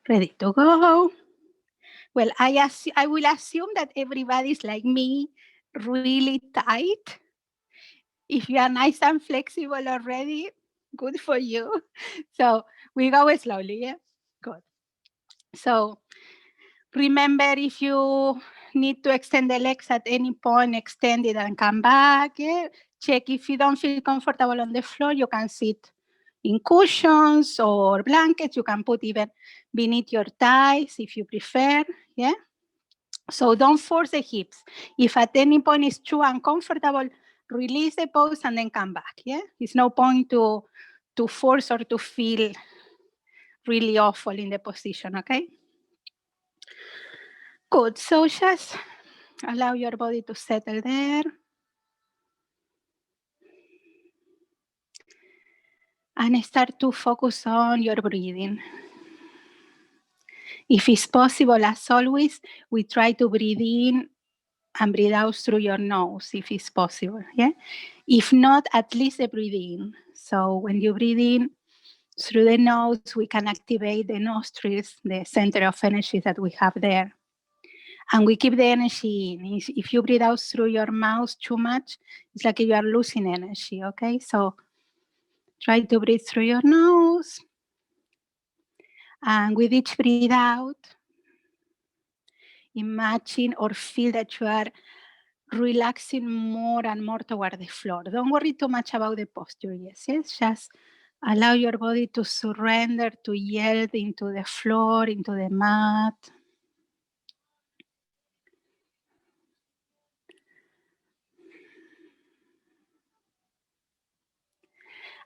Ready to go. Well, I will assume that everybody's like me, really tight. If you are nice and flexible already, good for you. So we go slowly, yeah? Good. So remember, if you need to extend the legs at any point, extend it and come back, yeah? Check if you don't feel comfortable on the floor, you can sit in cushions or blankets. You can put even beneath your thighs if you prefer, yeah? So don't force the hips. If at any point it's too uncomfortable, release the pose and then come back, yeah? It's no point to force or to feel really awful in the position, okay? Good, so just allow your body to settle there. And start to focus on your breathing. If it's possible, as always, we try to breathe in and breathe out through your nose, if it's possible, yeah? If not, at least the breathe in. So when you breathe in through the nose, we can activate the nostrils, the center of energy that we have there. And we keep the energy in. If you breathe out through your mouth too much, it's like you are losing energy, okay? So try to breathe through your nose. And with each breathe out, imagine or feel that you are relaxing more and more toward the floor. Don't worry too much about the posture, yes? Just allow your body to surrender, to yield into the floor, into the mat.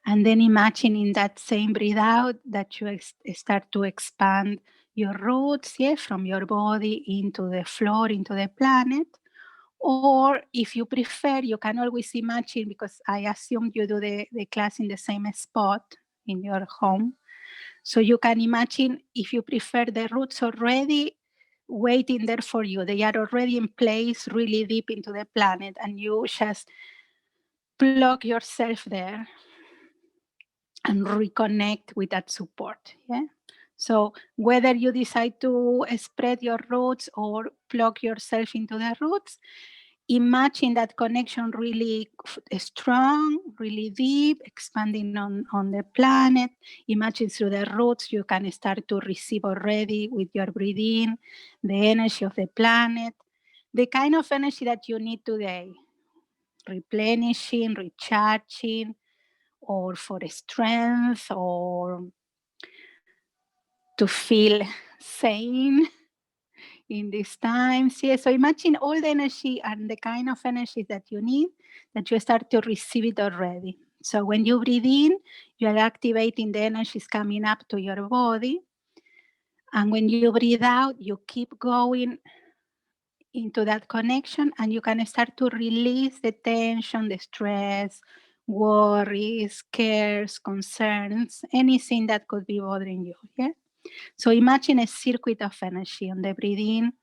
And then imagine in that same breathe out that you start to expand your roots, yeah, from your body into the floor, into the planet. Or if you prefer, you can always imagine, because I assume you do the class in the same spot in your home. So you can imagine, if you prefer, the roots already waiting there for you. They are already in place, really deep into the planet, and you just plug yourself there and reconnect with that support. Yeah. So whether you decide to spread your roots or plug yourself into the roots, imagine that connection really strong, really deep, expanding on the planet. Imagine through the roots you can start to receive already with your breathing the energy of the planet, the kind of energy that you need today, replenishing, recharging, or for strength, or to feel sane in these times. Yeah, so imagine all the energy and the kind of energy that you need, that you start to receive it already. So when you breathe in, you are activating the energies coming up to your body. And when you breathe out, you keep going into that connection, and you can start to release the tension, the stress, worries, cares, concerns, anything that could be bothering you. Yeah. So imagine a circuit of energy. On the breathe in,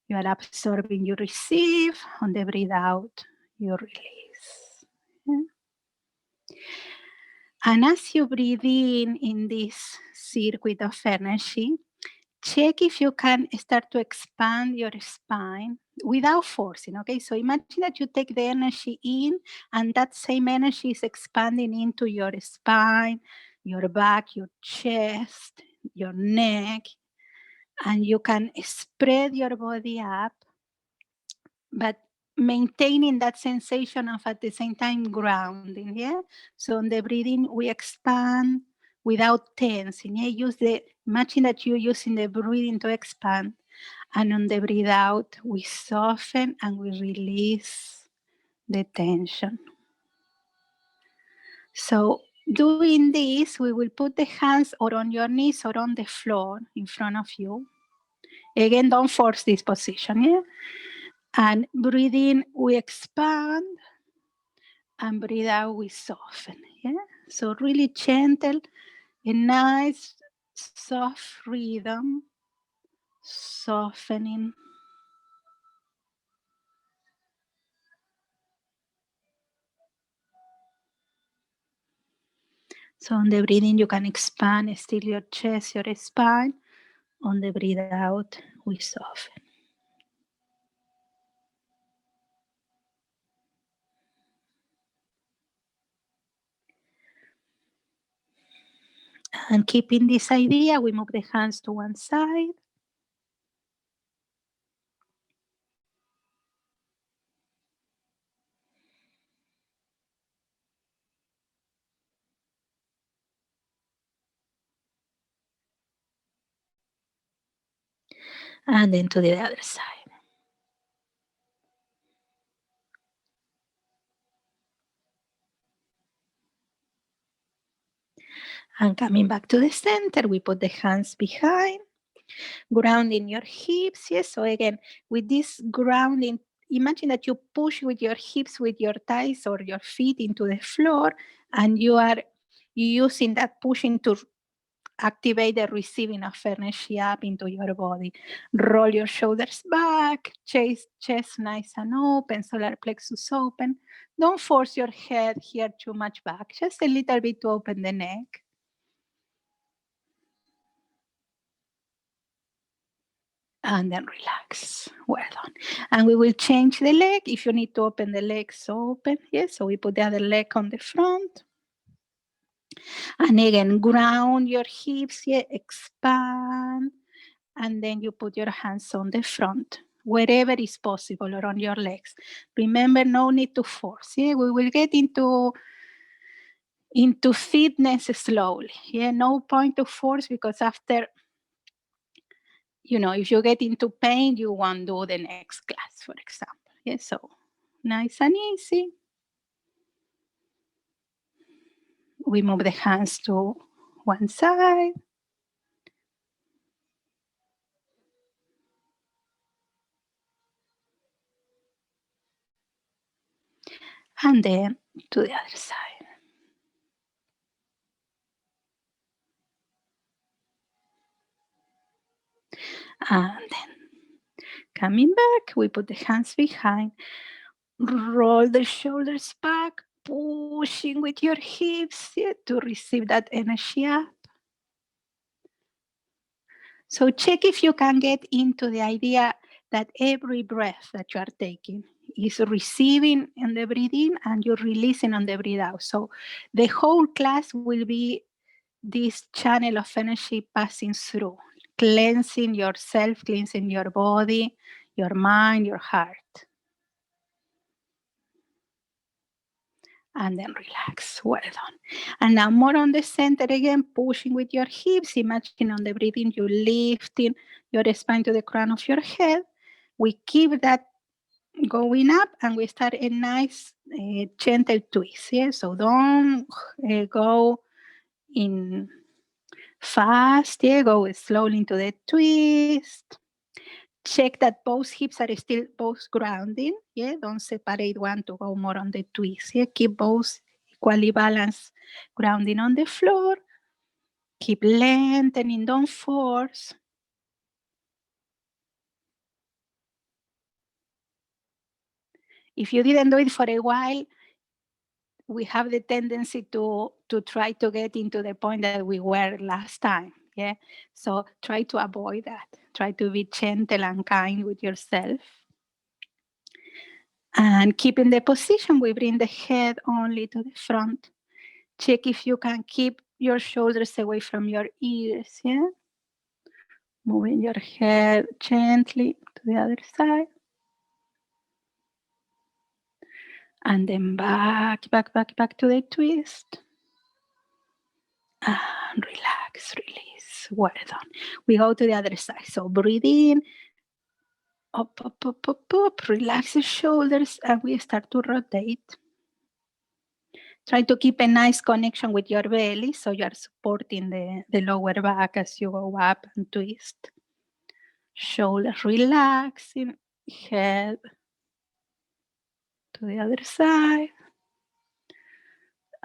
you are absorbing, you receive. On the breathe out, you release. Yeah. And as you breathe in this circuit of energy, check if you can start to expand your spine without forcing, okay? So imagine that you take the energy in, and that same energy is expanding into your spine, your back, your chest, your neck, and you can spread your body up, but maintaining that sensation of at the same time grounding, yeah? So on the breathing, we expand without tensing, yeah? Imagine that you're using the breathing to expand, and on the breathe out, we soften and we release the tension. So doing this, we will put the hands or on your knees or on the floor in front of you. Again, don't force this position, yeah? And breathe in, we expand, and breathe out, we soften. Yeah. So really gentle, a nice, soft rhythm, softening. So on the breathe in, you can expand still your chest, your spine. On the breathe out, we soften. And keeping this idea, we move the hands to one side. And then to the other side. And coming back to the center, we put the hands behind, grounding your hips. Yes, so again, with this grounding, imagine that you push with your hips, with your thighs or your feet into the floor, and you are using that pushing to activate the receiving of energy up into your body. Roll your shoulders back, chest nice and open, solar plexus open. Don't force your head here too much back, just a little bit to open the neck. And then relax. Well done. And we will change the leg. If you need to open the legs, open. Yes, so we put the other leg on the front. And again, ground your hips, yeah, expand. And then you put your hands on the front, wherever is possible, or on your legs. Remember, no need to force. Yeah, we will get into fitness slowly. Yeah, no point to force, because after, if you get into pain, you won't do the next class, for example. Yeah, so nice and easy. We move the hands to one side. And then to the other side. And then coming back, we put the hands behind. Roll the shoulders back, pushing with your hips, yeah, to receive that energy up. So check if you can get into the idea that every breath that you are taking is receiving on the breathe in and you're releasing on the breathe out. So the whole class will be this channel of energy passing through, cleansing yourself, cleansing your body, your mind, your heart. And then relax. Well done. And now more on the center again, pushing with your hips. Imagine on the breathing, you lifting your spine to the crown of your head. We keep that going up and we start a nice gentle twist. Yeah? So don't go in fast. Yeah? Go slowly into the twist. Check that both hips are still both grounding. Yeah, don't separate one to go more on the twist. Yeah, keep both equally balanced, grounding on the floor. Keep lengthening, don't force. If you didn't do it for a while, we have the tendency to try to get into the point that we were last time. Yeah, so try to avoid that. Try to be gentle and kind with yourself. And keeping the position, we bring the head only to the front. Check if you can keep your shoulders away from your ears, yeah? Moving your head gently to the other side. And then back to the twist. And relax, release. Well done. We go to the other side. So breathe in, up, relax the shoulders, and we start to rotate. Try to keep a nice connection with your belly so you are supporting the lower back as you go up and twist. Shoulders relaxing, head to the other side.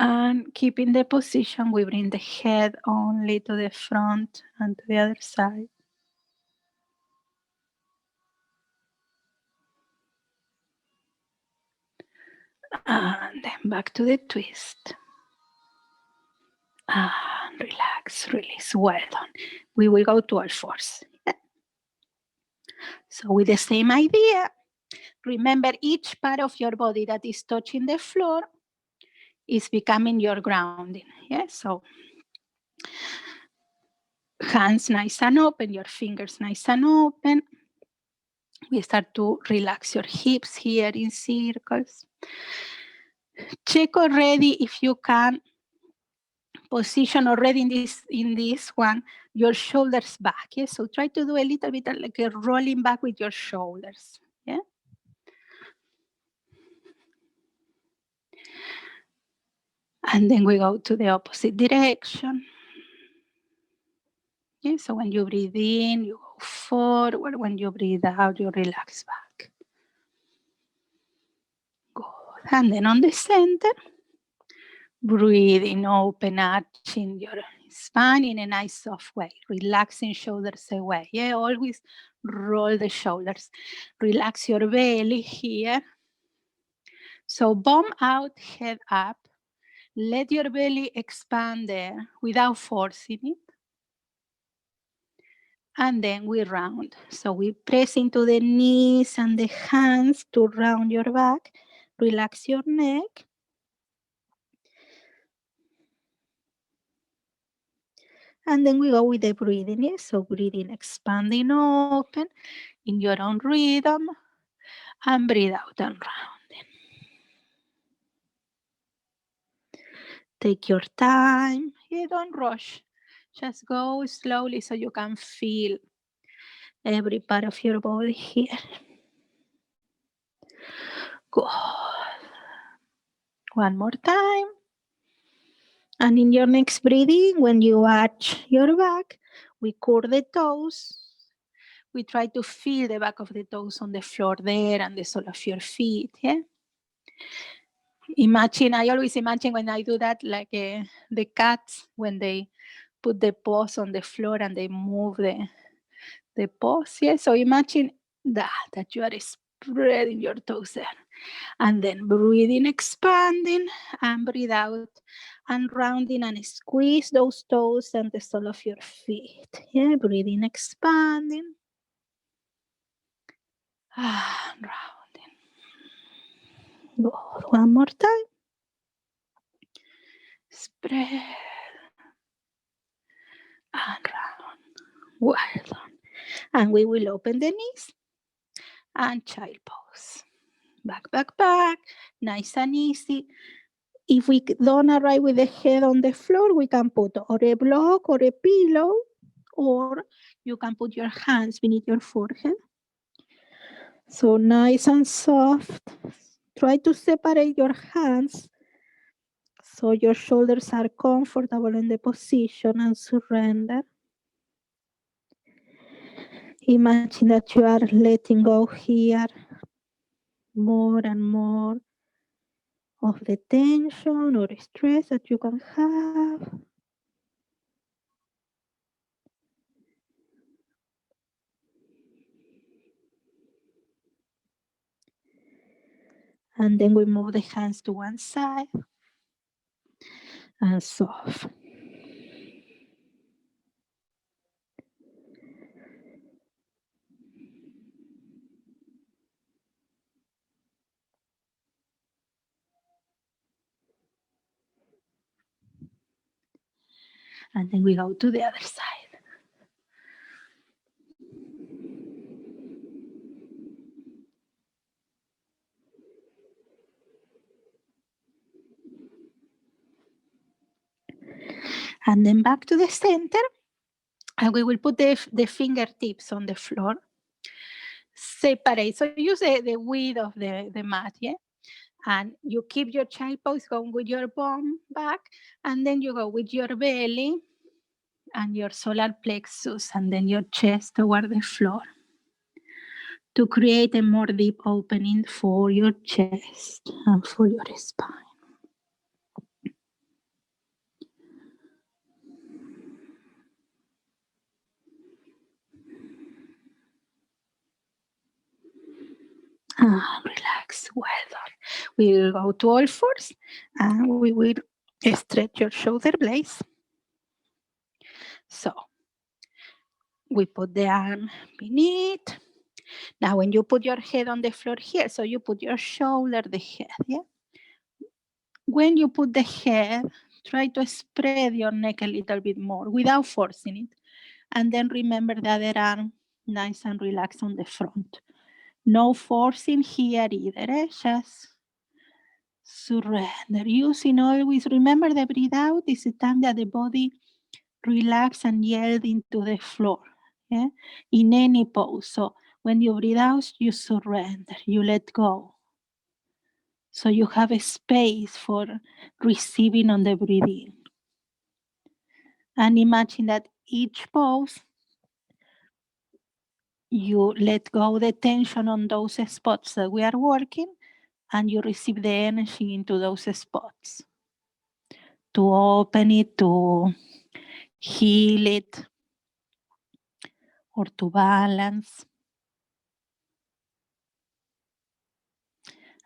And keeping the position, we bring the head only to the front and to the other side. And then back to the twist. And relax, release. Well done. We will go to all fours. Yeah. So with the same idea, remember each part of your body that is touching the floor is becoming your grounding. Yeah. So hands nice and open, your fingers nice and open. We start to relax your hips here in circles. Check already if you can position already in this one your shoulders back. Yeah? So try to do a little bit like a rolling back with your shoulders. Yeah. And then we go to the opposite direction. Yeah, so when you breathe in, you go forward. When you breathe out, you relax back. Good. And then on the center, breathing, open, arching your spine in a nice soft way. Relaxing shoulders away. Yeah, always roll the shoulders. Relax your belly here. So bum out, head up. Let your belly expand there without forcing it. And then we round. So we press into the knees and the hands to round your back. Relax your neck. And then we go with the breathing. Yes? So breathing, expanding open in your own rhythm. And breathe out and rounding. Take your time. Yeah, don't rush. Just go slowly so you can feel every part of your body here. Good. One more time. And in your next breathing, when you arch your back, we curl the toes. We try to feel the back of the toes on the floor there and the sole of your feet. Yeah. Imagine, I always imagine when I do that, like the cats when they put the paws on the floor and they move the paws. Yeah. So imagine that you are spreading your toes there. And then breathing, expanding, and breathe out, and rounding and squeeze those toes and the sole of your feet. Yeah, breathing, expanding, and rounding. Good. One more time. Spread and round. Well done. And we will open the knees and child pose. Back, back, back. Nice and easy. If we don't arrive with the head on the floor, we can put or a block or a pillow, or you can put your hands beneath your forehead. So nice and soft. Try to separate your hands so your shoulders are comfortable in the position, and surrender. Imagine that you are letting go here more and more of the tension or stress that you can have. And then we move the hands to one side and soft. And then we go to the other side. And then back to the center. And we will put the fingertips on the floor. Separate. So use the width of the mat, yeah? And you keep your child pose going with your bum back. And then you go with your belly and your solar plexus and then your chest toward the floor to create a more deep opening for your chest and for your spine. Relax, well done. We will go to all fours and we will stretch your shoulder blades. So we put the arm beneath. Now when you put your head on the floor here, so you put your shoulder, the head, yeah? When you put the head, try to spread your neck a little bit more without forcing it. And then remember the other arm, nice and relaxed on the front. No forcing here either, just surrender. Using always, remember the breathe out is the time that the body relax and yield into the floor, yeah? In any pose. So when you breathe out, you surrender, you let go. So you have a space for receiving on the breathing. And imagine that each pose, you let go the tension on those spots that we are working, and you receive the energy into those spots to open it, to heal it, or to balance.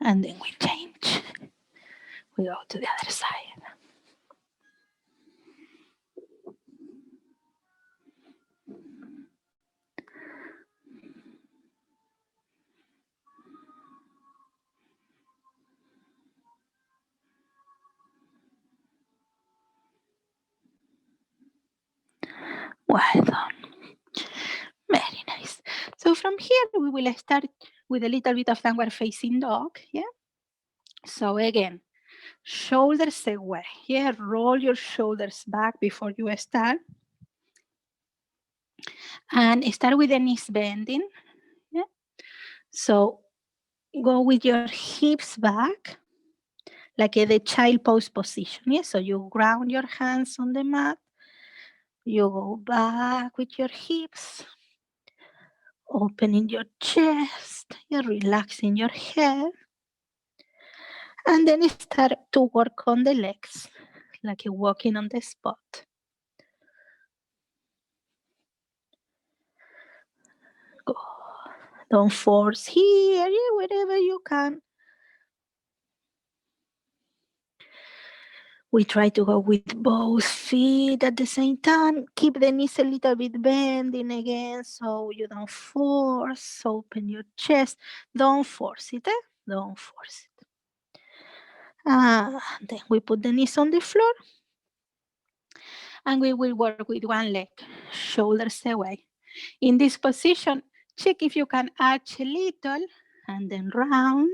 And then we change. We go to the other side. Well done. Very nice. So from here, we will start with a little bit of downward facing dog, yeah? So again, shoulders away, yeah? Roll your shoulders back before you start. And start with the knees bending, yeah? So go with your hips back, like the child pose position, yeah? So you ground your hands on the mat, you go back with your hips, opening your chest, you're relaxing your head, and then start to work on the legs, like you're walking on the spot. Go. Don't force here, yeah, wherever you can. We try to go with both feet at the same time. Keep the knees a little bit bending again so you don't force. Open your chest. Don't force it, eh? Don't force it. Then we put the knees on the floor. And we will work with one leg, shoulders away. In this position, check if you can arch a little and then round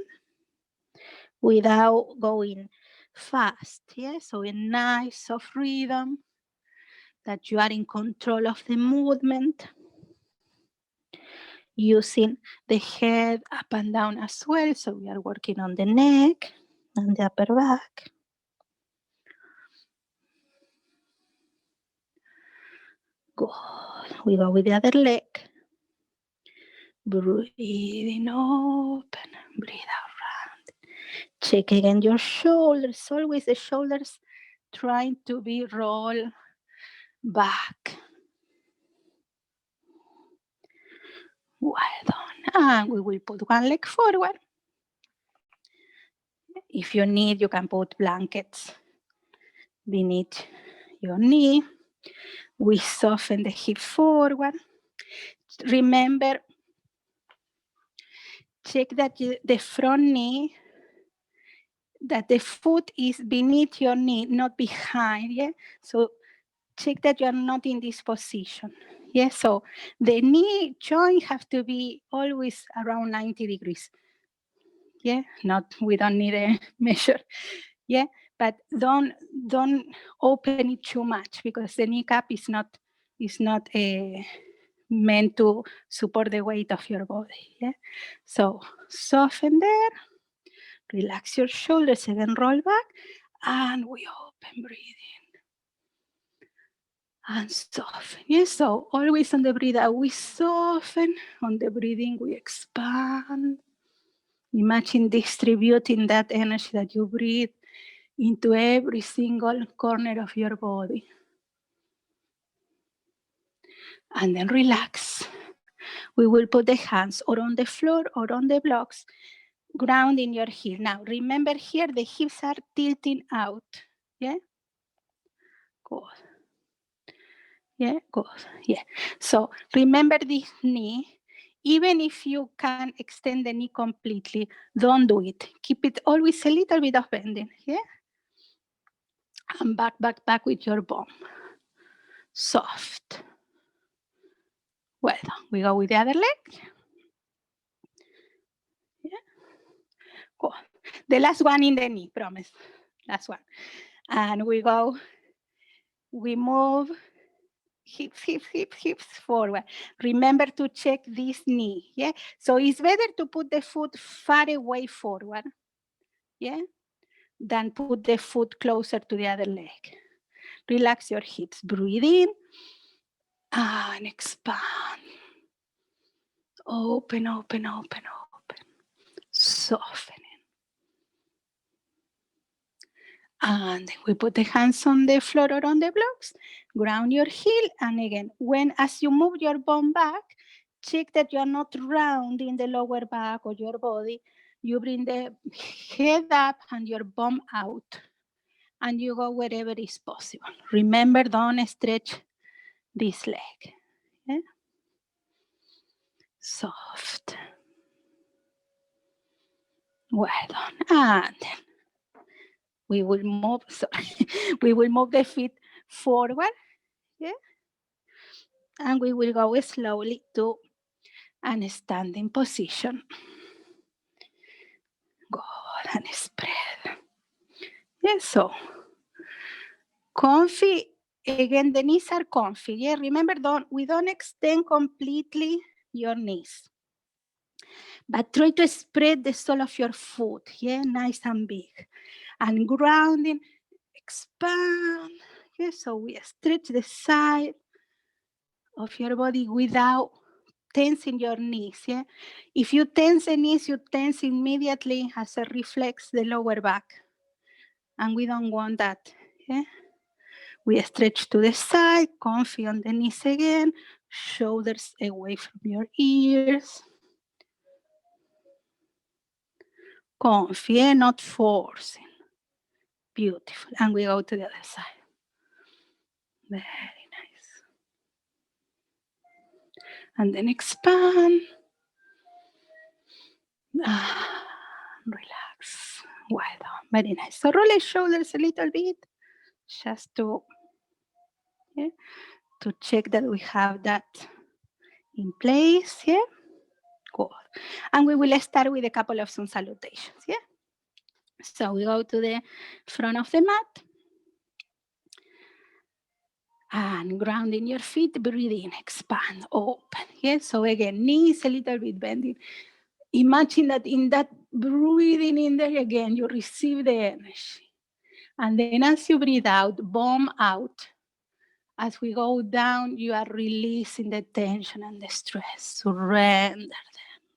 without going fast. Yeah, so a nice soft rhythm that you are in control of the movement, using the head up and down as well. So we are working on the neck and the upper back. Good. We go with the other leg. Breathing open, breathe out round. Check again your shoulders, always the shoulders trying to be rolled back. Well done. And we will put one leg forward. If you need, you can put blankets beneath your knee. We soften the hip forward. Remember, check that the front knee, that the foot is beneath your knee, not behind, yeah? So check that you are not in this position. Yeah, so the knee joint have to be always around 90 degrees. Yeah, we don't need a measure. Yeah, but don't open it too much because the kneecap is not meant to support the weight of your body. Yeah, so soften there, relax your shoulders, again roll back, and we open, breathing. And soften. Yes, so always on the breathe out, we soften. On the breathing, we expand. Imagine distributing that energy that you breathe into every single corner of your body. And then relax. We will put the hands or on the floor or on the blocks, grounding your heel. Now, remember here, the hips are tilting out. Yeah? Good. Yeah, good. Yeah. So remember this knee. Even if you can extend the knee completely, don't do it. Keep it always a little bit of bending. Yeah. And back, back, back with your bum. Soft. Well done. We go with the other leg. Yeah. Cool. The last one in the knee, promise. Last one. And we move hips, hips, hips, hips forward. Remember to check this knee, yeah? So it's better to put the foot far away forward, yeah? Than put the foot closer to the other leg. Relax your hips, breathe in, and expand. Open, open, open, open. Softening. And then we put the hands on the floor or on the blocks, ground your heel, and again, as you move your bum back, check that you are not rounding the lower back or your body. You bring the head up and your bum out, and you go wherever is possible. Remember, don't stretch this leg. Yeah? Soft. Well done. And then we will move, we will move the feet forward. Yeah? And we will go slowly to a standing position. Good, and spread. Yeah, so comfy. Again, the knees are comfy. Yeah, remember, we don't extend completely your knees, but try to spread the sole of your foot. Yeah, nice and big, and grounding. Expand. Yeah, so we stretch the side of your body without tensing your knees. Yeah, if you tense the knees, you tense immediately as a reflex the lower back, and we don't want that. Yeah, we stretch to the side, comfy on the knees again, shoulders away from your ears. Comfy, yeah? Not forcing. Beautiful. And we go to the other side. Very nice. And then expand. Relax. Well done. Very nice. So roll the shoulders a little bit, just to check that we have that in place. Yeah. Good. And we will start with a couple of sun salutations. Yeah. So we go to the front of the mat. And grounding your feet, breathe in, expand, open. Yes, so again, knees a little bit bending. Imagine that in that breathing in there again, you receive the energy. And then as you breathe out, bomb out. As we go down, you are releasing the tension and the stress. Surrender them.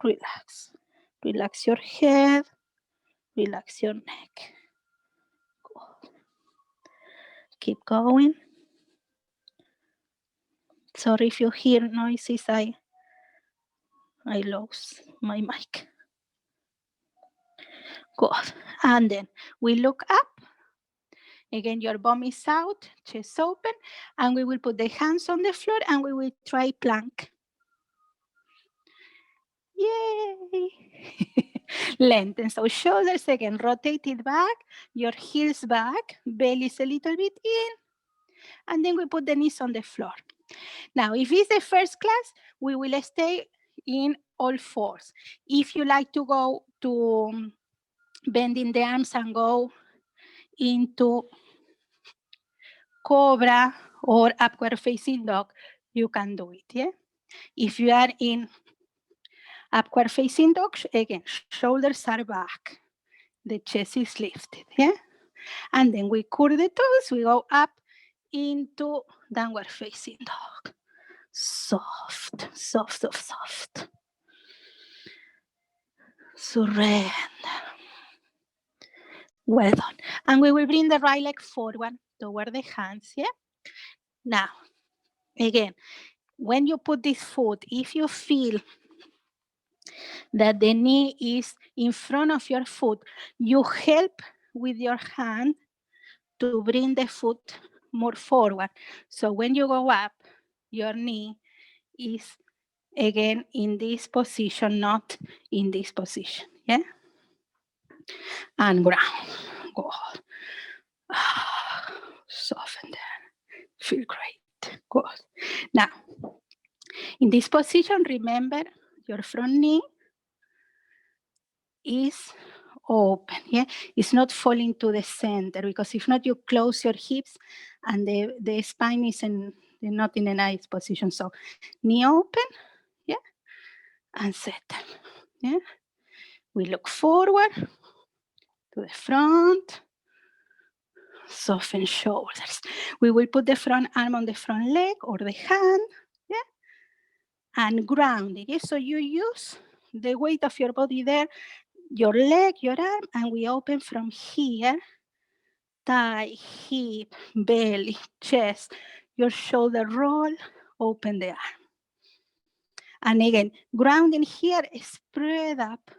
Relax. Relax your head. Relax your neck. Good. Keep going. Sorry if you hear noises. I lost my mic. Good. And then we look up. Again, your bum is out, chest open, and we will put the hands on the floor and we will try plank. Yay! Lengthen. So shoulders again, rotate it back, your heels back, belly is a little bit in, and then we put the knees on the floor. Now, if it's the first class, we will stay in all fours. If you like to go to bending the arms and go into cobra or upward facing dog, you can do it. Yeah. If you are in upward facing dog, again, shoulders are back, the chest is lifted. Yeah. And then we curl the toes, we go up into downward facing dog. Soft, soft, soft, soft. Surrender. Well done. And we will bring the right leg forward toward the hands. Yeah. Now, again, when you put this foot, if you feel that the knee is in front of your foot, you help with your hand to bring the foot more forward. So when you go up, your knee is again in this position, not in this position, yeah? And ground, good. Soften there, feel great, good. Now, in this position, remember your front knee is open, yeah? It's not falling to the center, because if not, you close your hips and the spine is not in a nice position. So knee open, yeah? And settle, yeah? We look forward to the front, soften shoulders. We will put the front arm on the front leg or the hand, yeah? And ground it, yeah? So you use the weight of your body there, your leg, your arm, and we open from here, thigh, hip, belly, chest, your shoulder roll, open the arm. And again, grounding here, spread up.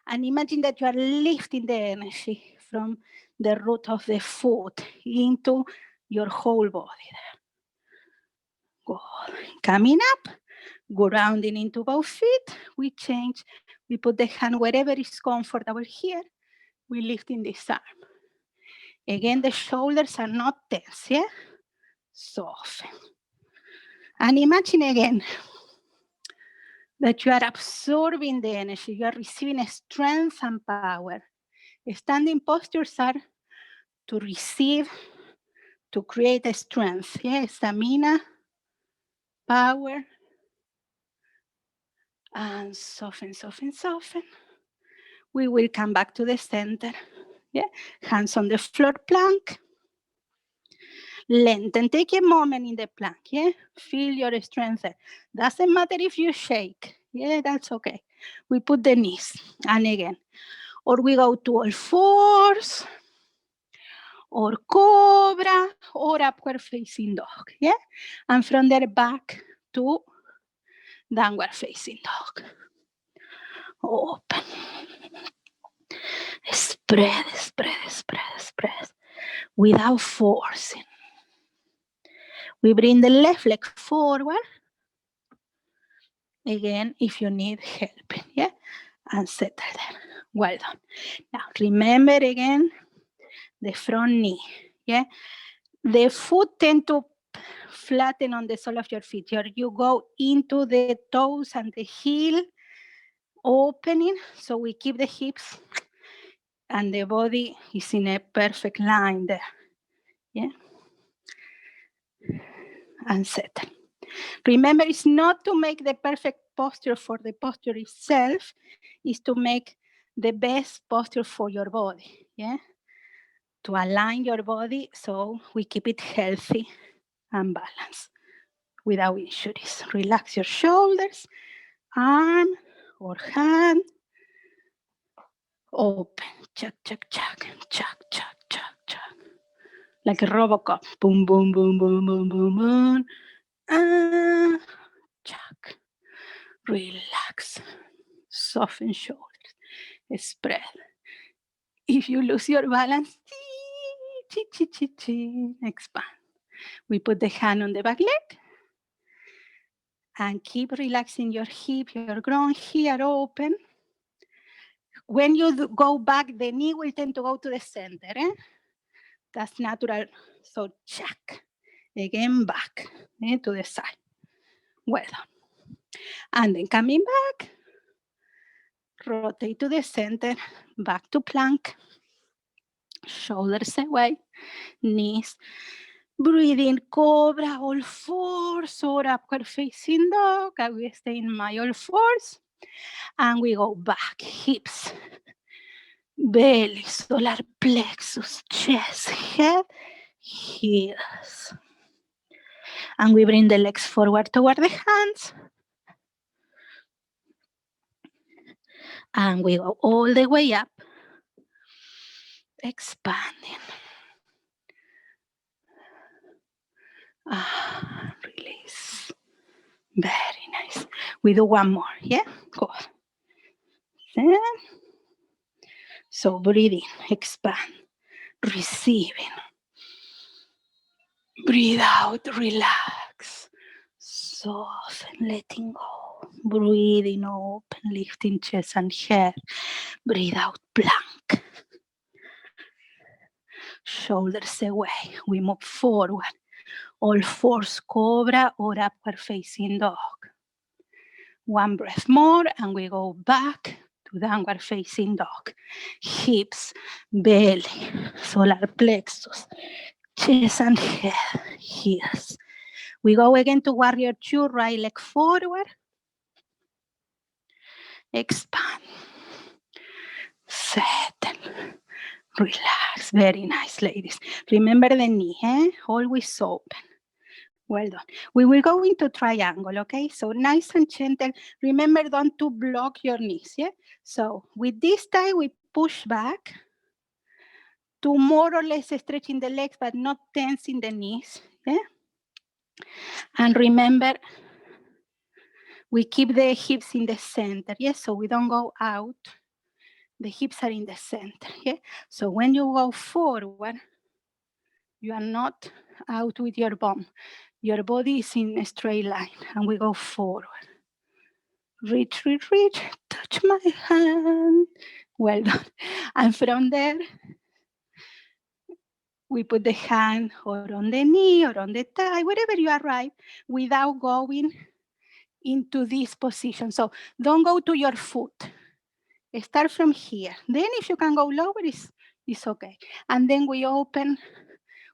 And imagine that you are lifting the energy from the root of the foot into your whole body there. Good. Coming up, grounding into both feet, we change. We put the hand wherever is comfortable here. We lift in this arm. Again, the shoulders are not tense, yeah? Soften. And imagine again that you are absorbing the energy, you are receiving strength and power. Standing postures are to receive, to create a strength, yeah? Stamina, power, and soften, soften, soften. We will come back to the center, yeah? Hands on the floor, plank. Lengthen, take a moment in the plank, yeah? Feel your strength there. Doesn't matter if you shake, yeah, that's okay. We put the knees, and again. Or we go to all fours, or cobra, or upward facing dog, yeah? And from there back to downward facing dog. Open. Spread, spread, spread, spread, without forcing. We bring the left leg forward. Again, if you need help, yeah? And settle there. Well done. Now, remember again, the front knee, yeah? The foot tend to flatten on the sole of your feet. You go into the toes and the heel opening, so we keep the hips and the body is in a perfect line there, yeah? And settle. Remember, it's not to make the perfect posture for the posture itself, it's to make the best posture for your body, yeah? To align your body so we keep it healthy and balanced without injuries. Relax your shoulders, arm or hand, open, chuck, chuck, chuck, chuck, chuck, chuck, chuck. Like a Robocop, boom, boom, boom, boom, boom, boom, boom, and chuck. Relax, soften shoulders, spread. If you lose your balance, expand. We put the hand on the back leg and keep relaxing your hip, your groin here open. When you go back, the knee will tend to go to the center. That's natural. So check. Again, back to the side. Well done. And then coming back, rotate to the center, back to plank, shoulders away, knees. Breathe in, cobra, all fours, or upward facing dog. I will stay in my all fours. And we go back, hips, belly, solar plexus, chest, head, heels. And we bring the legs forward toward the hands. And we go all the way up, expanding. Release. Very nice. We do one more, yeah? Good. Then, so breathing, expand, receiving. Breathe out, relax. soften, letting go. Breathing open, lifting chest and head. Breathe out, plank. Shoulders away. We move forward. All fours, cobra or upward facing dog. One breath more and we go back to downward facing dog. Hips, belly, solar plexus, chest and head, heels. We go again to warrior two, right leg forward. Expand. Settle. Relax. Very nice, ladies. Remember the knee, always open. Well done. We will go into triangle, okay? So nice and gentle. Remember, don't to block your knees, yeah? So with this tie, we push back to more or less stretching the legs, but not tensing the knees, yeah? And remember, we keep the hips in the center, yes? So we don't go out. The hips are in the center, yeah? So when you go forward, you are not out with your bum. Your body is in a straight line, and we go forward. Reach, reach, reach, touch my hand. Well done. And from there, we put the hand or on the knee or on the thigh, wherever you arrive, without going into this position. So don't go to your foot. Start from here. Then if you can go lower, it's okay. And then we open,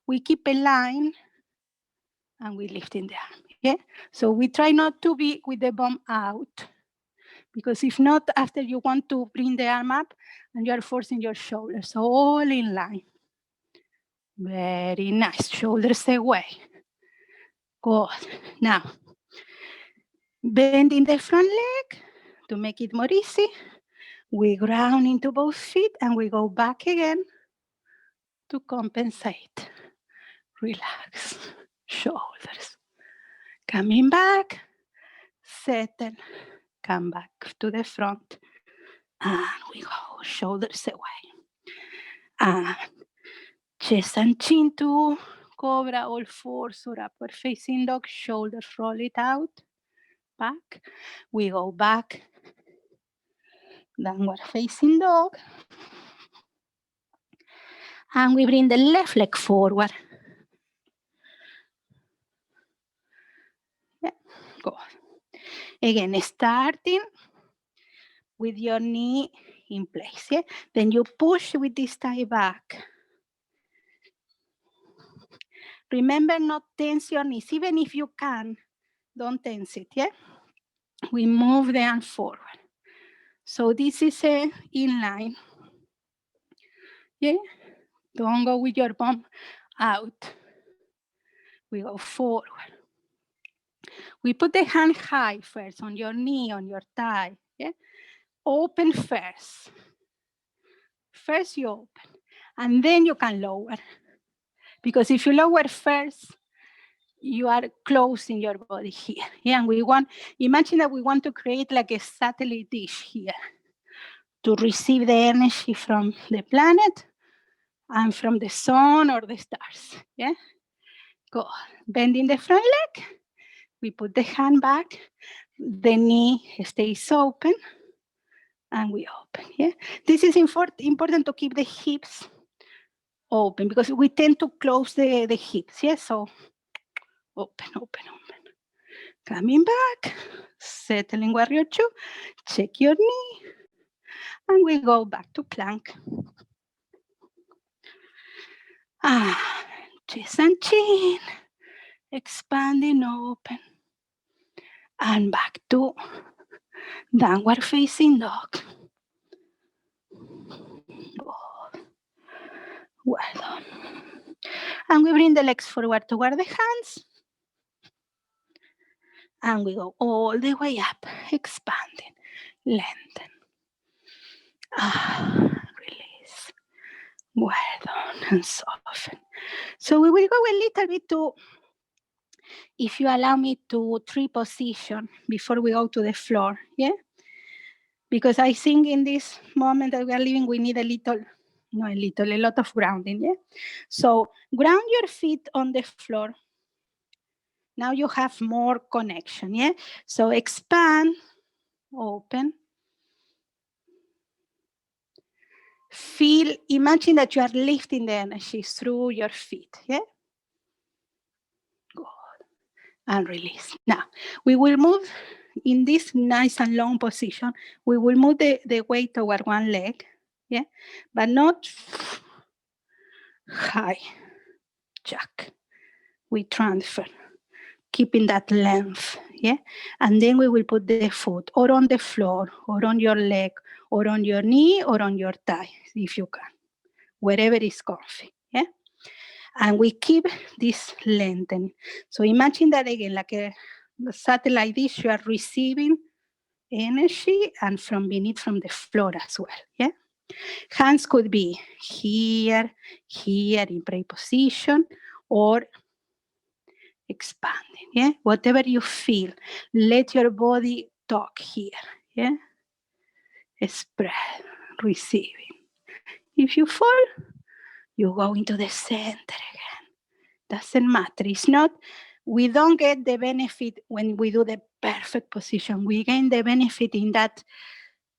we keep a line, and we lift in the arm, yeah? So we try not to be with the bum out, because if not, after you want to bring the arm up, and you are forcing your shoulders. So all in line. Very nice. Shoulders away. Good. Now, bending the front leg to make it more easy. We ground into both feet and we go back again to compensate. Relax. Shoulders. Coming back. Settle. Come back to the front. And we go. Shoulders away. And chest and chin to cobra, all fours or upward facing dog. Shoulders roll it out. Back. We go back. Downward facing dog. And we bring the left leg forward. Yeah, good. Again, starting with your knee in place. Yeah? Then you push with this thigh back. Remember, not tense your knees. Even if you can, don't tense it. Yeah? We move the arm forward. So this is a inline. Yeah? Don't go with your bum out. We go forward. We put the hand high first on your knee, on your thigh. Yeah? Open first. First you open, and then you can lower. Because if you lower first, you are closing your body here. Yeah, and we want, imagine that we want to create like a satellite dish here to receive the energy from the planet and from the sun or the stars. Yeah, go. Bending the front leg, we put the hand back, the knee stays open, and we open. Yeah, this is important to keep the hips open because we tend to close the hips. Yeah, so open, open, open. Coming back, settling warrior two, check your knee, and we go back to plank. Chest and chin, expanding open, and back to downward facing dog. Well done. And we bring the legs forward toward the hands. And we go all the way up, expanding, lengthen. Release. Well done, and soften. So we will go a little bit to, if you allow me, to tree position before we go to the floor, yeah? Because I think in this moment that we are living, we need a lot of grounding, yeah? So ground your feet on the floor. Now you have more connection, yeah? So expand, open. Feel, imagine that you are lifting the energy through your feet, yeah? Good. And release. Now, we will move in this nice and long position. We will move the weight toward one leg, yeah? But not high, jack. We transfer, keeping that length, yeah? And then we will put the foot or on the floor, or on your leg, or on your knee, or on your thigh, if you can, wherever is comfy, yeah? And we keep this lengthening. So imagine that again, like a satellite dish, you are receiving energy and from beneath, from the floor as well, yeah? Hands could be here, here in prayer position, or expanding, yeah? Whatever you feel, let your body talk here, yeah? Spread, receiving. If you fall, you go into the center again. Doesn't matter. It's not, we don't get the benefit when we do the perfect position. We gain the benefit in that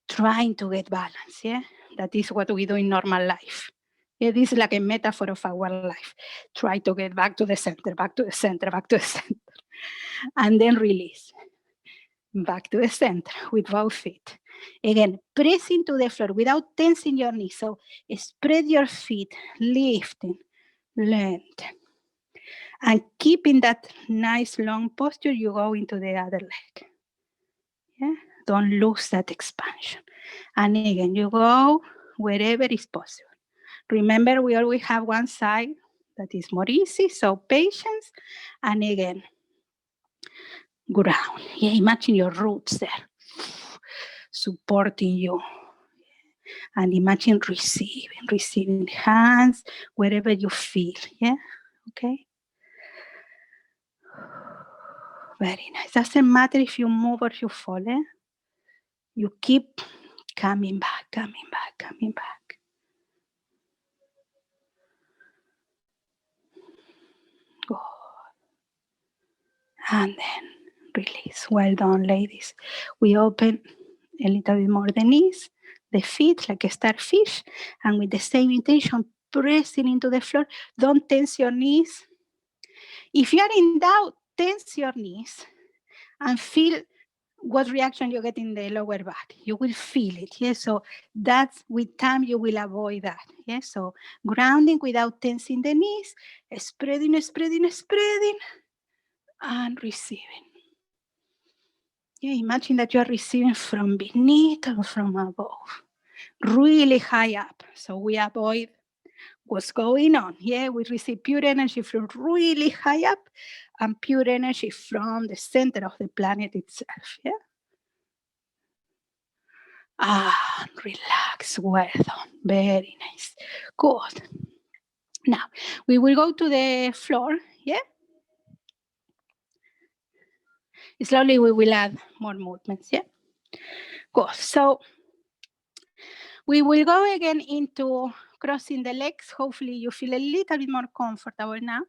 trying to get balance, yeah? That is what we do in normal life. Yeah, this is like a metaphor of our life. Try to get back to the center, back to the center, back to the center. And then release. Back to the center with both feet. Again, press into the floor without tensing your knees. So spread your feet, lifting, lengthen. And keeping that nice long posture, you go into the other leg. Yeah? Don't lose that expansion. And again, you go wherever is possible. Remember, we always have one side that is more easy, so patience. And again, ground. Yeah, imagine your roots there supporting you. And imagine receiving hands wherever you feel. Yeah, okay. Very nice. Doesn't matter if you move or you fall. You keep coming back, coming back, coming back. Good. And then release. Well done, ladies. We open a little bit more the knees, the feet like a starfish, and with the same intention, pressing into the floor. Don't tense your knees. If you are in doubt, tense your knees and feel what reaction you get in the lower back. You will feel it, yes? So that's, with time, you will avoid that, yes? So grounding without tensing the knees, spreading, spreading, spreading, and receiving. Yeah, imagine that you are receiving from beneath and from above, really high up. So we avoid what's going on. Yeah, we receive pure energy from really high up and pure energy from the center of the planet itself. Yeah. Ah, relax, well done. Very nice. Good. Now, we will go to the floor. Yeah. Slowly, we will add more movements. Yeah. Good. So, we will go again into crossing the legs. Hopefully, you feel a little bit more comfortable now.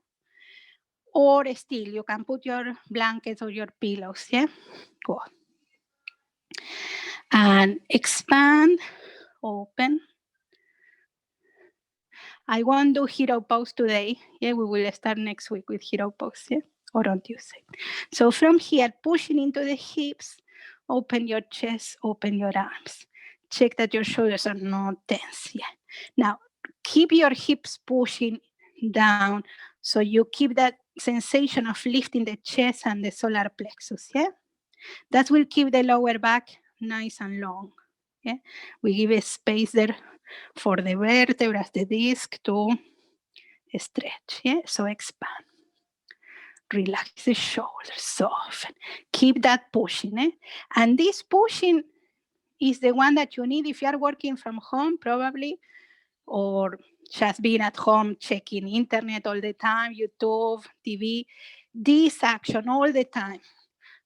Or still, you can put your blankets or your pillows. Yeah. Good. And expand, open. I won't do hero pose today. Yeah, we will start next week with hero pose, yeah? Or on Tuesday. So from here, pushing into the hips, open your chest, open your arms. Check that your shoulders are not tense, yeah? Now, keep your hips pushing down so you keep that sensation of lifting the chest and the solar plexus, yeah? That will keep the lower back nice and long, yeah? We give a space there for the vertebrae, the disc to stretch, yeah? So expand. Relax the shoulders, soften. Keep that pushing, eh? And this pushing is the one that you need if you are working from home, probably, or just being at home, checking internet all the time, YouTube, TV. This action all the time.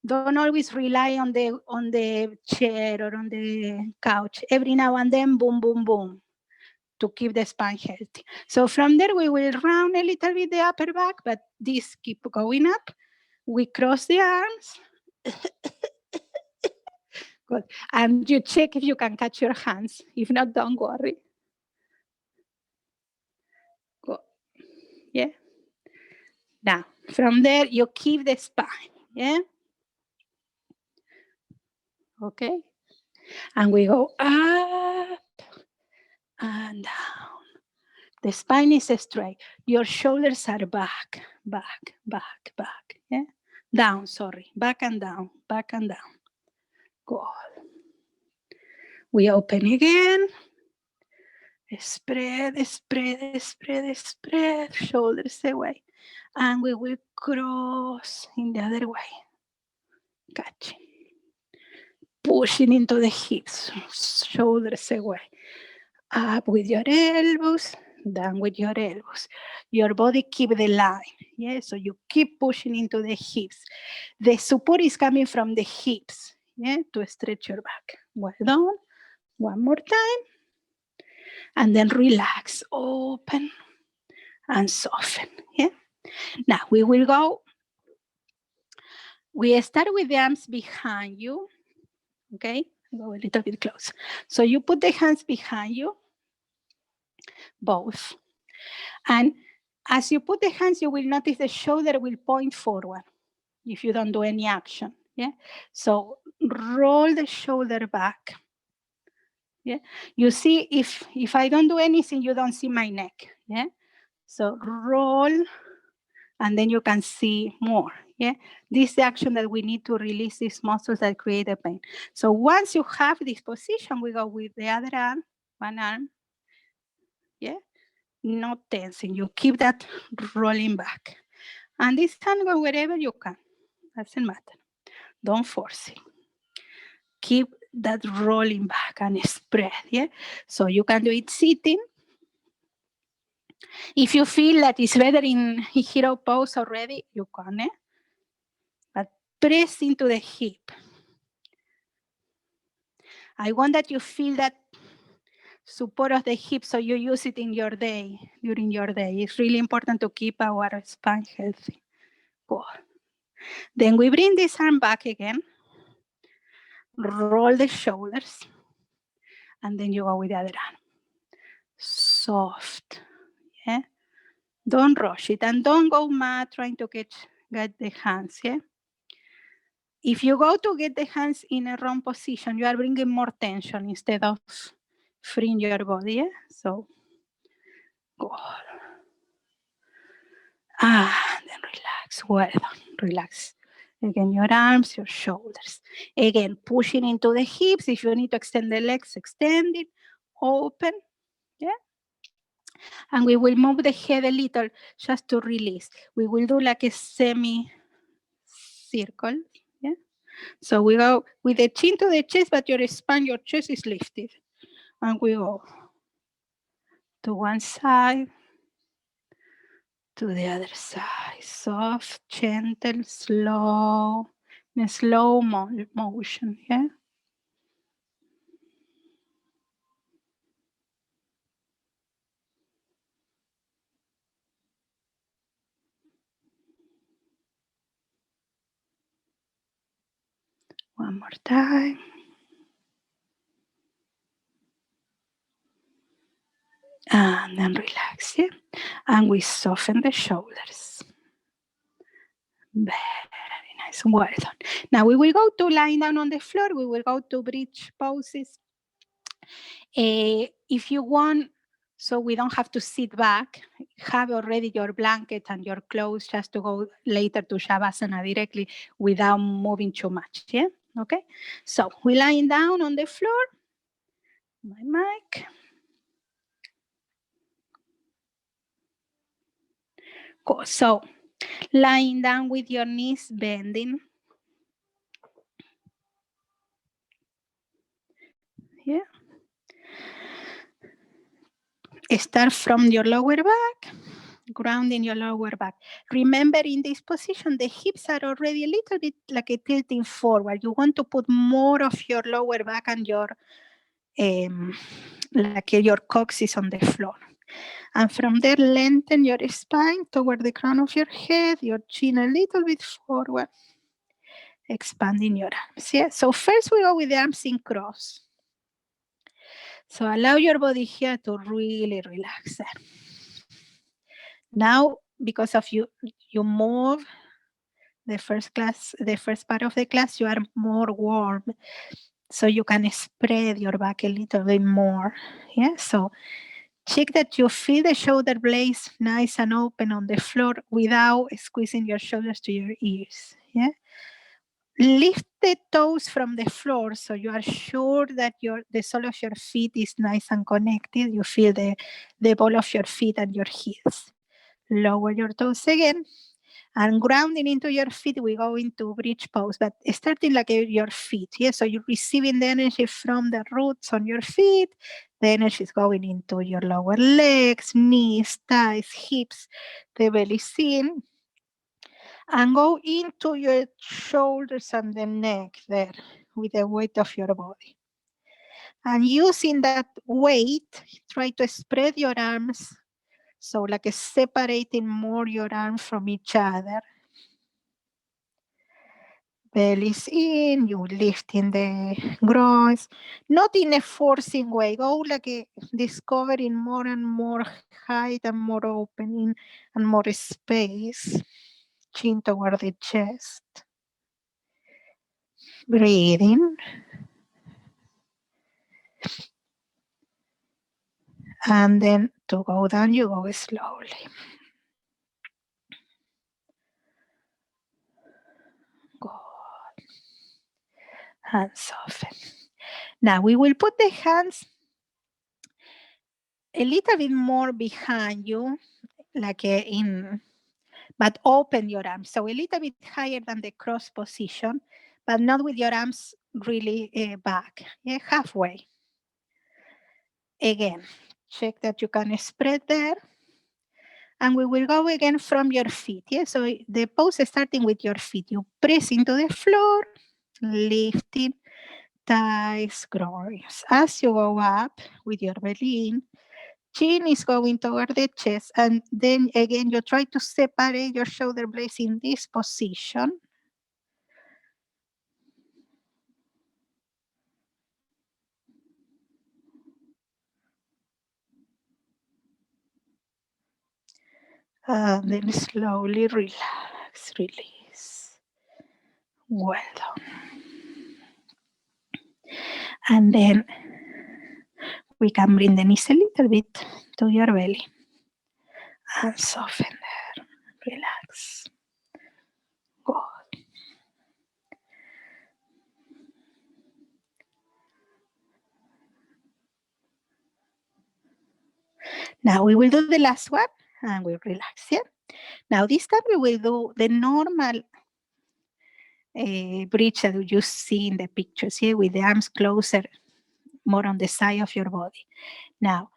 Don't always rely on the chair or on the couch. Every now and then, boom, boom, boom, to keep the spine healthy. So from there, we will round a little bit the upper back, but this keep going up We cross the arms. Good. And you check if you can catch your hands. If not, don't worry. Good. Yeah. Now, from there, you keep the spine. Yeah. Okay. And we go up and down. The spine is straight. Your shoulders are back, back, back, back. Yeah. Down, sorry. Back and down, back and down. Good. We open again. Spread, spread, spread, spread. Shoulders away. And we will cross in the other way. Catching. Pushing into the hips. Shoulders away. Up with your elbows. Down with your elbows. Your body keep the line. Yeah, so you keep pushing into the hips. The support is coming from the hips. Yeah, to stretch your back. Well done. One more time. And then relax, open, and soften. Yeah. Now we will go. We start with the arms behind you. Okay. Go a little bit close. So you put the hands behind you, both. And as you put the hands, you will notice the shoulder will point forward if you don't do any action. Yeah. So roll the shoulder back. Yeah. You see, if I don't do anything, you don't see my neck. Yeah. So roll, and then you can see more. Yeah. This is the action that we need to release these muscles that create the pain. So once you have this position, we go with the other arm, one arm. Yeah. Not tensing. You keep that rolling back. And this hand go wherever you can. Doesn't matter. Don't force it. Keep that rolling back and spread. Yeah. So you can do it sitting. If you feel that it's better in hero pose already, you can. But press into the hip. I want that you feel that support of the hip so you use it in your day, during your day. It's really important to keep our spine healthy. Good. Then we bring this arm back again. Roll the shoulders. And then you go with the other arm. Soft. Yeah. Don't rush it. And don't go mad trying to get the hands. Yeah. If you go to get the hands in a wrong position, you are bringing more tension instead of freeing your body. Yeah? So, good. Then relax. Well done. Relax. Again, your arms, your shoulders. Again, pushing into the hips. If you need to extend the legs, extend it. Open. Yeah. And we will move the head a little just to release. We will do like a semi-circle. Yeah. So we go with the chin to the chest, but your spine, your chest is lifted. And we go to one side, to the other side. Soft, gentle, slow, in a slow motion, yeah? One more time. And then relax, yeah? And we soften the shoulders. Very nice, well done. Now we will go to lying down on the floor. We will go to bridge poses. If you want, so we don't have to sit back, have already your blanket and your clothes just to go later to Shavasana directly without moving too much, yeah? Okay, so we're lying down on the floor. My mic. Cool. So lying down with your knees bending. Yeah. Start from your lower back, grounding your lower back. Remember, in this position, the hips are already a little bit like a tilting forward. You want to put more of your lower back and your like your coccyx on the floor. And from there, lengthen your spine toward the crown of your head, your chin a little bit forward, expanding your arms. Yeah. So first we go with the arms in cross. So allow your body here to really relax there. Now, because of you move the first part of the class, you are more warm. So you can spread your back a little bit more. Yeah. So check that you feel the shoulder blades nice and open on the floor without squeezing your shoulders to your ears. Yeah. Lift the toes from the floor so you are sure that the sole of your feet is nice and connected. You feel the ball of your feet and your heels. Lower your toes again. And grounding into your feet, we go into bridge pose, but starting like your feet. Yeah, so you're receiving the energy from the roots on your feet. The energy is going into your lower legs, knees, thighs, hips, the belly in. And go into your shoulders and the neck there with the weight of your body. And using that weight, try to spread your arms. So like separating more your arms from each other. Belly's in, you lifting the groins, not in a forcing way. Go like discovering more and more height and more opening and more space. Chin toward the chest. Breathing. And then to go down, you go slowly. Good. And soften. Now we will put the hands a little bit more behind you, like but open your arms. So a little bit higher than the cross position, but not with your arms really back. Yeah, halfway. Again, check that you can spread there. And we will go again from your feet. Yeah, so the pose is starting with your feet. You press into the floor, lifting, thighs, groins. As you go up with your belly in, chin is going toward the chest, and then again you try to separate your shoulder blades in this position. Then slowly relax, release. Well done. And then we can bring the knees a little bit to your belly and soften there. Relax. Good. Now we will do the last one and we'll relax. Yeah. Now this time we will do the normal bridge that you see in the pictures here, with the arms closer, more on the side of your body. Now,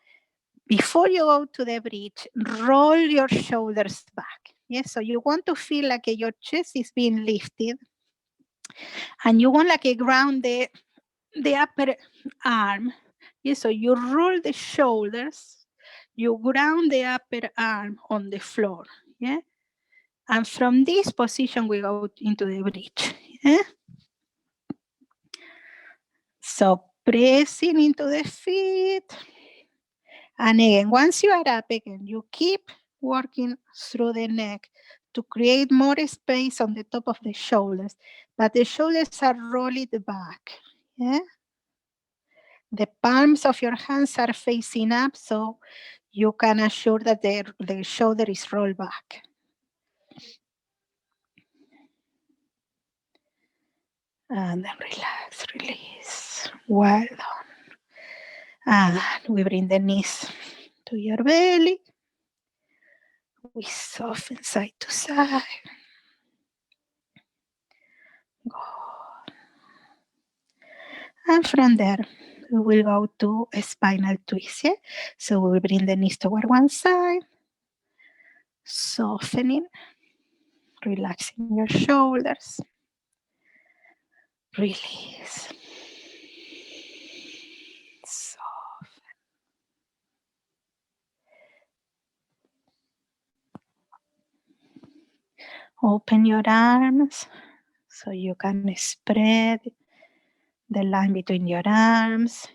before you go to the bridge, roll your shoulders back. Yes, so you want to feel like your chest is being lifted, and you want like a ground the upper arm. Yes, so you roll the shoulders, you ground the upper arm on the floor. Yeah, and from this position we go into the bridge. Yeah? So pressing into the feet. And again, once you are up again, you keep working through the neck to create more space on the top of the shoulders. But the shoulders are rolled back. Yeah? The palms of your hands are facing up, so you can assure that the shoulder is rolled back. And then relax, release. Well done. And we bring the knees to your belly. We soften side to side. Good. And from there, we will go to a spinal twist. Yeah? So we will bring the knees toward one side, softening, relaxing your shoulders. Release. Soften. Open your arms so you can spread the line between your arms.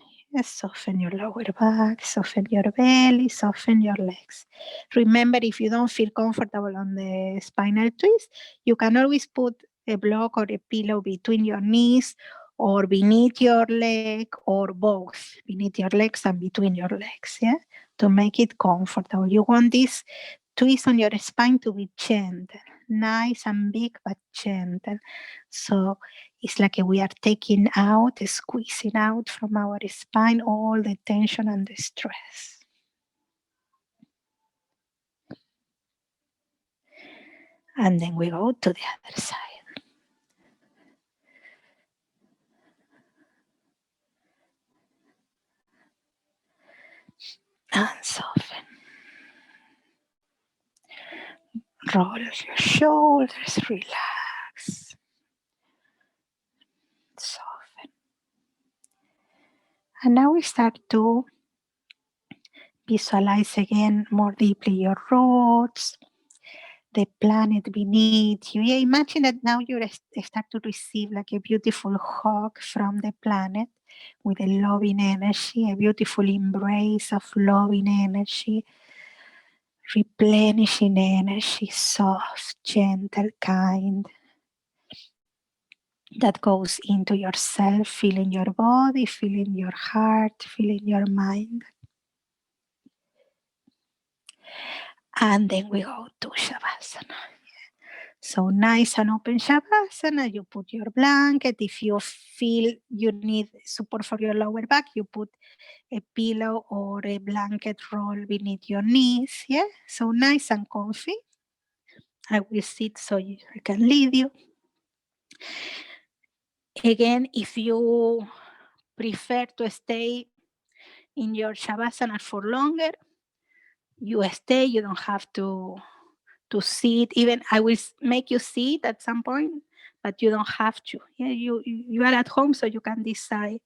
Soften your lower back, soften your belly, soften your legs. Remember, if you don't feel comfortable on the spinal twist, you can always put a block or a pillow between your knees or beneath your leg, or both, beneath your legs and between your legs, yeah, to make it comfortable. You want this twist on your spine to be gentle, nice and big, but gentle. So it's like we are taking out, squeezing out from our spine all the tension and the stress. And then we go to the other side. And soften. Roll your shoulders, relax. Soften. And now we start to visualize again more deeply your roots, the planet beneath you. Yeah, imagine that now you start to receive like a beautiful hug from the planet with a loving energy, a beautiful embrace of loving energy, replenishing energy, soft, gentle, kind, that goes into yourself, filling your body, filling your heart, filling your mind. And then we go to Shavasana. So nice and open Shavasana, you put your blanket. If you feel you need support for your lower back, you put a pillow or a blanket roll beneath your knees. Yeah, so nice and comfy. I will sit so I can lead you. Again, if you prefer to stay in your Shavasana for longer, you stay, you don't have to sit. Even I will make you sit at some point, but you don't have to. Yeah, you are at home, so you can decide.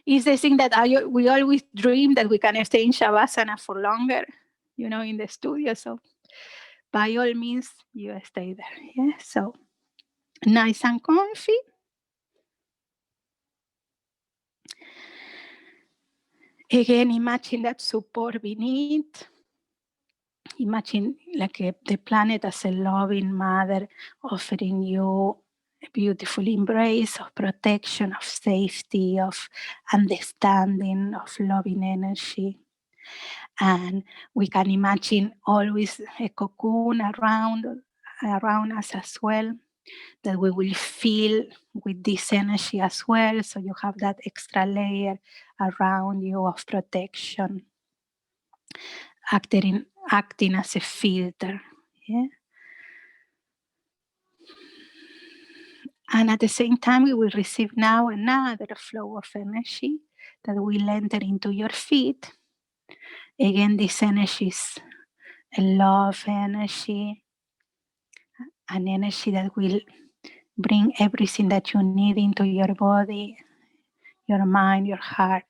It's the thing that we always dream that we can stay in Shavasana for longer, in the studio. So by all means, you stay there. Yeah, so nice and comfy. Again, imagine that support beneath. Imagine like the planet as a loving mother offering you a beautiful embrace of protection, of safety, of understanding, of loving energy. And we can imagine always a cocoon around us as well, that we will feel with this energy as well. So you have that extra layer around you of protection, acting as a filter. Yeah. And at the same time, we will receive now another flow of energy that will enter into your feet. Again, this energy is a love energy, an energy that will bring everything that you need into your body, your mind, your heart.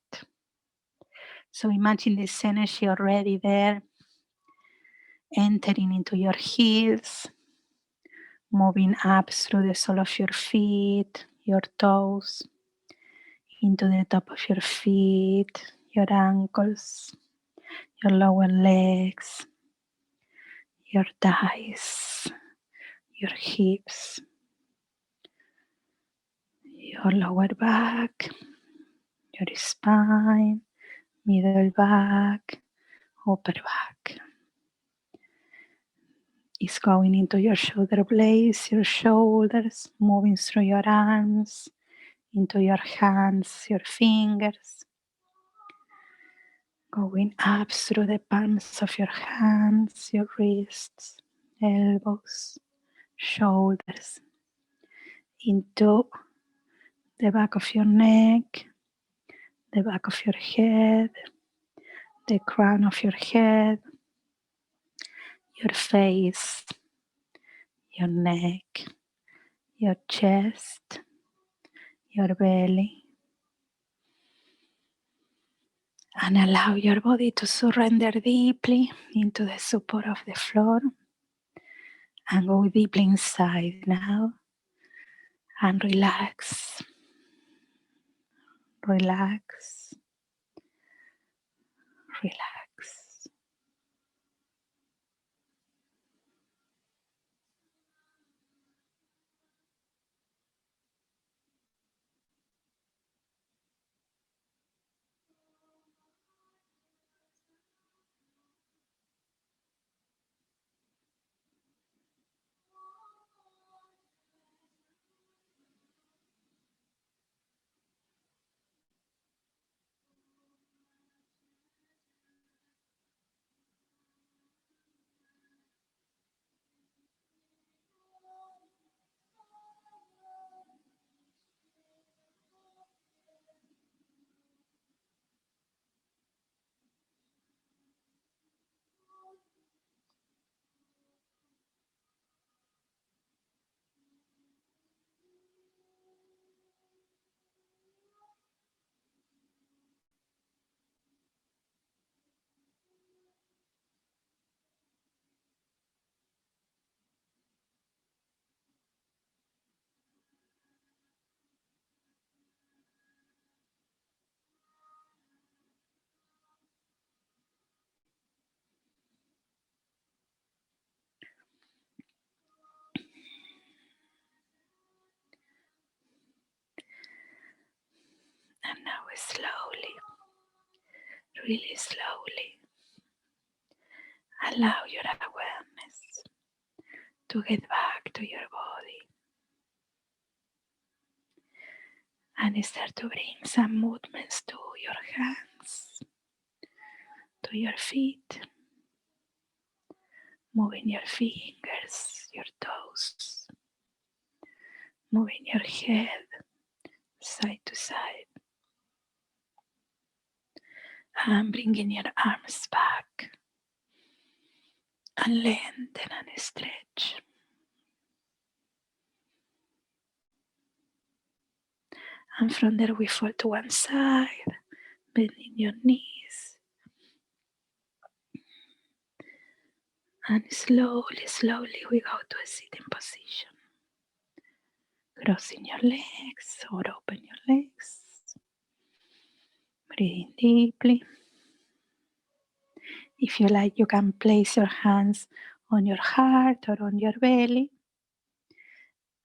So imagine this energy already there, entering into your heels, moving up through the sole of your feet, your toes, into the top of your feet, your ankles, your lower legs, your thighs, your hips, your lower back, your spine, middle back, upper back. It's going into your shoulder blades, your shoulders, moving through your arms, into your hands, your fingers, going up through the palms of your hands, your wrists, elbows, shoulders, into the back of your neck, the back of your head, the crown of your head, your face, your neck, your chest, your belly. And allow your body to surrender deeply into the support of the floor. And go deeply inside now and relax, relax, relax. And now slowly, really slowly, allow your awareness to get back to your body and start to bring some movements to your hands, to your feet, moving your fingers, your toes, moving your head side to side, and bringing your arms back and lengthen and stretch. And from there we fall to one side, bending your knees. And slowly, slowly we go to a sitting position. Crossing your legs or open your legs. Breathing deeply. If you like, you can place your hands on your heart or on your belly.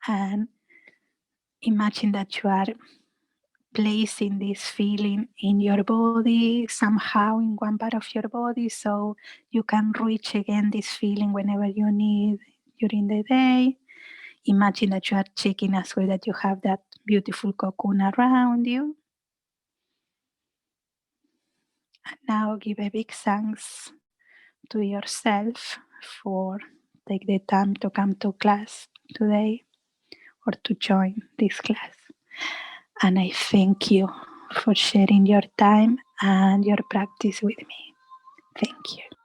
And imagine that you are placing this feeling in your body, somehow in one part of your body, so you can reach again this feeling whenever you need during the day. Imagine that you are checking as well that you have that beautiful cocoon around you. And now give a big thanks to yourself for take the time to come to class today or to join this class. And I thank you for sharing your time and your practice with me. Thank you.